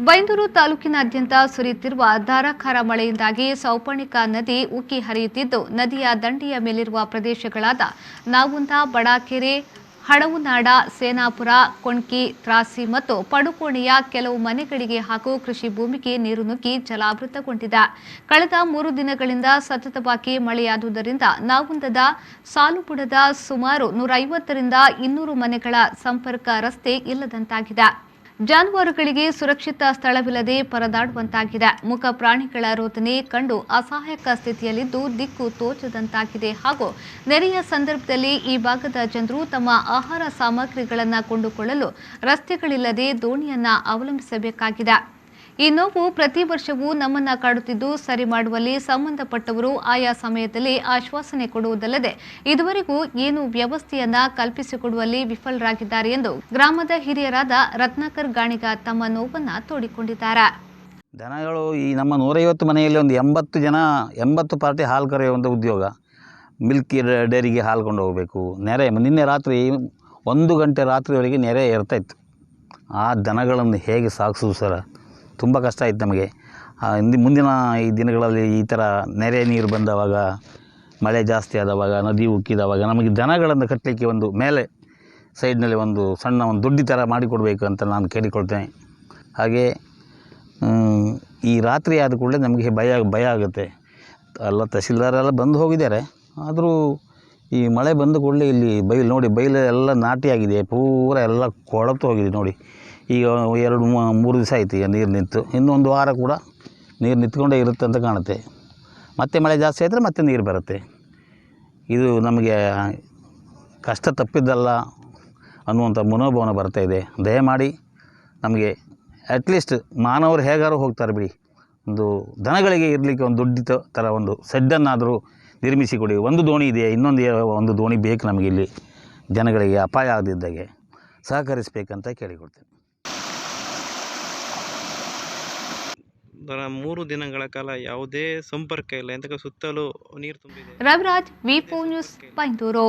ಬೈಂದೂರು ತಾಲೂಕಿನಾದ್ಯಂತ ಸುರಿಯುತ್ತಿರುವ ಧಾರಾಕಾರ ಮಳೆಯಿಂದಾಗಿ ಸೌಪರ್ಣಿಕಾ ನದಿ ಉಕ್ಕಿ ಹರಿಯುತ್ತಿದ್ದು, ನದಿಯ ದಂಡೆಯ ಮೇಲಿರುವ ಪ್ರದೇಶಗಳಾದ ನಾವುಂದ, ಬಡಾಕೆರೆ, ಹಡವುನಾಡ, ಸೇನಾಪುರ, ಕೊಣ್ಕಿ, ತ್ರಾಸಿ ಮತ್ತು ಪಡುಕೋಣೆಯ ಕೆಲವು ಮನೆಗಳಿಗೆ ಹಾಗೂ ಕೃಷಿ ಭೂಮಿಗೆ ನೀರು ನುಗ್ಗಿ ಜಲಾವೃತಗೊಂಡಿದೆ. ಕಳೆದ 3 ದಿನಗಳಿಂದ ಸತತವಾಗಿ ಮಳೆಯಾದುದರಿಂದ ನಾವುಂದದ ಸಾಲುಬುಡದ ಸುಮಾರು 150 ರಿಂದ 200 ಮನೆಗಳ ಸಂಪರ್ಕ ರಸ್ತೆ ಇಲ್ಲದಂತಾಗಿದೆ. ಜಾನುವಾರುಗಳಿಗೆ ಸುರಕ್ಷಿತ ಸ್ಥಳವಿಲ್ಲದೆ ಪರದಾಡುವಂತಾಗಿದೆ. ಮುಖ ಪ್ರಾಣಿಗಳ ರೋದನೆ ಕಂಡು ಅಸಹಾಯಕ ಸ್ಥಿತಿಯಲ್ಲಿದ್ದು ದಿಕ್ಕು ತೋಚದಂತಾಗಿದೆ ಹಾಗೂ ನೆರೆಯ ಸಂದರ್ಭದಲ್ಲಿ ಈ ಭಾಗದ ಜನರು ತಮ್ಮ ಆಹಾರ ಸಾಮಗ್ರಿಗಳನ್ನು ಕೊಂಡುಕೊಳ್ಳಲು ರಸ್ತೆಗಳಿಲ್ಲದೆ ದೋಣಿಯನ್ನ ಅವಲಂಬಿಸಬೇಕಾಗಿದೆ. ಈ ನೋವು ಪ್ರತಿ ವರ್ಷವೂ ನಮ್ಮನ್ನ ಕಾಡುತ್ತಿದ್ದು, ಸರಿ ಮಾಡುವಲ್ಲಿ ಸಂಬಂಧಪಟ್ಟವರು ಆಯಾ ಸಮಯದಲ್ಲಿ ಆಶ್ವಾಸನೆ ಕೊಡುವುದಲ್ಲದೆ ಇದುವರೆಗೂ ಏನು ವ್ಯವಸ್ಥೆಯನ್ನ ಕಲ್ಪಿಸಿಕೊಡುವಲ್ಲಿ ವಿಫಲರಾಗಿದ್ದಾರೆ ಎಂದು ಗ್ರಾಮದ ಹಿರಿಯರಾದ ರತ್ನಾಕರ್ ಗಾಣಿಗ ತಮ್ಮ ನೋವನ್ನ ತೋಡಿಕೊಂಡಿದ್ದಾರೆ. ದನಗಳು ಈ ನಮ್ಮ 150 ಮನೆಯಲ್ಲಿ ಒಂದು 80 ಪಾರ್ಟಿ ಹಾಲು ಕರೆಯುವಂಥ ಉದ್ಯೋಗ. ಮಿಲ್ಕ್ ಡೈರಿಗೆ ಹಾಲು ಕೊಂಡು ಹೋಗಬೇಕು. ನೆರೆ ನಿನ್ನೆ ರಾತ್ರಿ 1 ಗಂಟೆ ರಾತ್ರಿವರೆಗೆ ನೆರೆ ಇರ್ತಾಯಿತ್ತು. ಆ ದನಗಳನ್ನು ಹೇಗೆ ಸಾಗಿಸೋದು ಸರ, ತುಂಬ ಕಷ್ಟ ಆಯಿತು ನಮಗೆ. ಮುಂದಿನ ಈ ದಿನಗಳಲ್ಲಿ ಈ ಥರ ನೆರೆ ನೀರು ಬಂದವಾಗ, ಮಳೆ ಜಾಸ್ತಿ ಆದವಾಗ, ನದಿ ಉಕ್ಕಿದವಾಗ ನಮಗೆ ದನಗಳನ್ನು ಕಟ್ಟಲಿಕ್ಕೆ ಒಂದು ಮೇಲೆ ಸೈಡ್ನಲ್ಲಿ ಒಂದು ಸಣ್ಣ ಒಂದು ದೊಡ್ಡ ಥರ ಮಾಡಿಕೊಡ್ಬೇಕು ಅಂತ ನಾನು ಕೇಳಿಕೊಳ್ತೇನೆ. ಹಾಗೆ ಈ ರಾತ್ರಿ ಆದ ಕೂಡಲೇ ನಮಗೆ ಭಯ ಆಗುತ್ತೆ. ಎಲ್ಲ ತಹಸೀಲ್ದಾರೆಲ್ಲ ಬಂದು ಹೋಗಿದ್ದಾರೆ. ಆದರೂ ಈ ಮಳೆ ಬಂದ ಕೂಡಲೇ ಇಲ್ಲಿ ಬೈಲು ಎಲ್ಲ ನಾಟಿಯಾಗಿದೆ, ಪೂರ ಎಲ್ಲ ಕೊಳತು ಹೋಗಿದೆ ನೋಡಿ. ಈಗ 2-3 ದಿವಸ ಆಯಿತು ಈಗ ನೀರು ನಿಂತು. ಇನ್ನೊಂದು ವಾರ ಕೂಡ ನೀರು ನಿಂತ್ಕೊಂಡೇ ಇರುತ್ತೆ ಅಂತ ಕಾಣುತ್ತೆ. ಮತ್ತೆ ಮಳೆ ಜಾಸ್ತಿ ಆದರೆ ಮತ್ತೆ ನೀರು ಬರುತ್ತೆ. ಇದು ನಮಗೆ ಕಷ್ಟ ತಪ್ಪಿದ್ದಲ್ಲ ಅನ್ನುವಂಥ ಮನೋಭಾವನೆ ಬರ್ತಾಯಿದೆ. ದಯಮಾಡಿ ನಮಗೆ ಅಟ್ಲೀಸ್ಟ್ ಮಾನವರು ಹೇಗಾರು ಹೋಗ್ತಾರೆ ಬಿಡಿ, ಒಂದು ದನಗಳಿಗೆ ಇರಲಿಕ್ಕೆ ಒಂದು ದೊಡ್ಡ ಥರ ಒಂದು ಸೆಡ್ಡನ್ನಾದರೂ ನಿರ್ಮಿಸಿಕೊಡಿ. ಒಂದು ದೋಣಿ ಇದೆ, ಒಂದು ದೋಣಿ ಬೇಕು ನಮಗೆ. ಇಲ್ಲಿ ಜನಗಳಿಗೆ ಅಪಾಯ ಆಗದಿದ್ದಾಗೆ ಸಹಕರಿಸಬೇಕಂತ ಕೇಳಿಕೊಡ್ತೇನೆ. 3 ದಿನಗಳ ಕಾಲ ಯಾವುದೇ ಸಂಪರ್ಕ ಇಲ್ಲ, ಎಂತಕ್ಕೆ ಸುತ್ತಲೂ ನೀರು ತುಂಬಿದೆ. ರವಿರಾಜ್, ವಿ4 ನ್ಯೂಸ್, ಬೈಂದೂರು.